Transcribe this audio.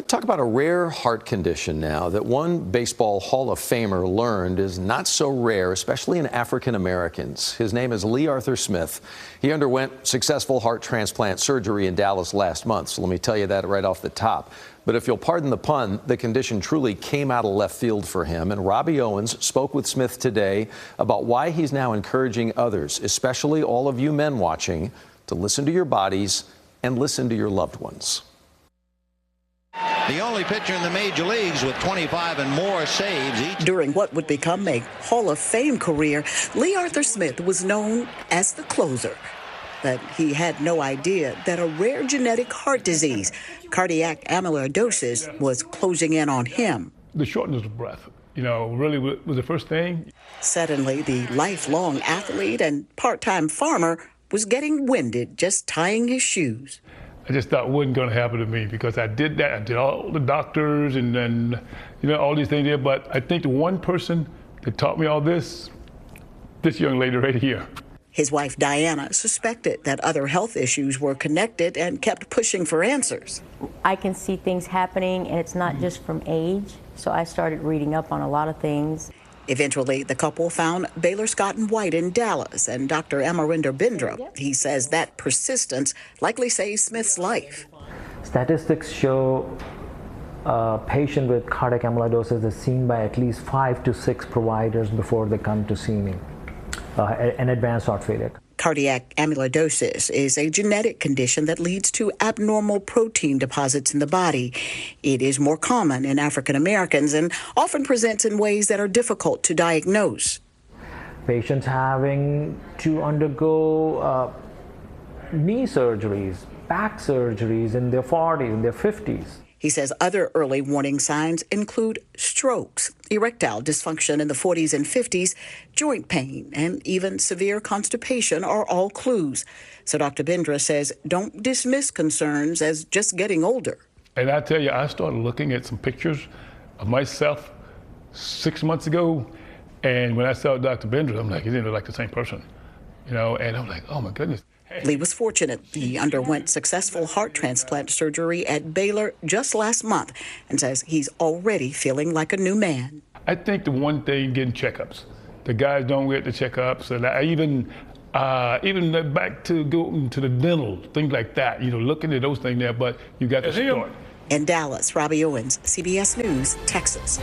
Talk about a rare heart condition now that one baseball Hall of Famer learned is not so rare, especially in African Americans. His name is Lee Arthur Smith. He underwent successful heart transplant surgery in Dallas last month, so let me tell you that right off the top. But if you'll pardon the pun, the condition truly came out of left field for him. And Robbie Owens spoke with Smith today about why he's now encouraging others, especially all of you men watching, to listen to your bodies and listen to your loved ones. The only pitcher in the major leagues with 25 and more saves each. During what would become a Hall of Fame career, Lee Arthur Smith was known as the closer. But he had no idea that a rare genetic heart disease, cardiac amyloidosis, was closing in on him. The shortness of breath, really was the first thing. Suddenly, the lifelong athlete and part-time farmer was getting winded just tying his shoes. I just thought it wasn't going to happen to me because I did that. I did all the doctors and then, all these things there. But I think the one person that taught me all this young lady right here. His wife, Diana, suspected that other health issues were connected and kept pushing for answers. I can see things happening, and it's not just from age. So I started reading up on a lot of things. Eventually, the couple found Baylor Scott & White in Dallas and Dr. Amarinder Bindra. He says that persistence likely saved Smith's life. Statistics show a patient with cardiac amyloidosis is seen by at least 5 to 6 providers before they come to see me, an advanced heart failure. Cardiac amyloidosis is a genetic condition that leads to abnormal protein deposits in the body. It is more common in African Americans and often presents in ways that are difficult to diagnose. Patients having to undergo knee surgeries, back surgeries in their 40s, in their 50s. He says other early warning signs include strokes, erectile dysfunction in the 40s and 50s, joint pain, and even severe constipation are all clues. So Dr. Bindra says don't dismiss concerns as just getting older. And I tell you, I started looking at some pictures of myself 6 months ago, and when I saw Dr. Bindra, I'm like, he didn't look like the same person, and I'm like, oh my goodness. Lee was fortunate. He underwent successful heart transplant surgery at Baylor just last month and says he's already feeling like a new man. I think the one thing, getting checkups. The guys don't get the checkups, and I even back to going to the dental, things like that, looking at those things there, but you got to start. In Dallas, Robbie Owens, CBS News, Texas.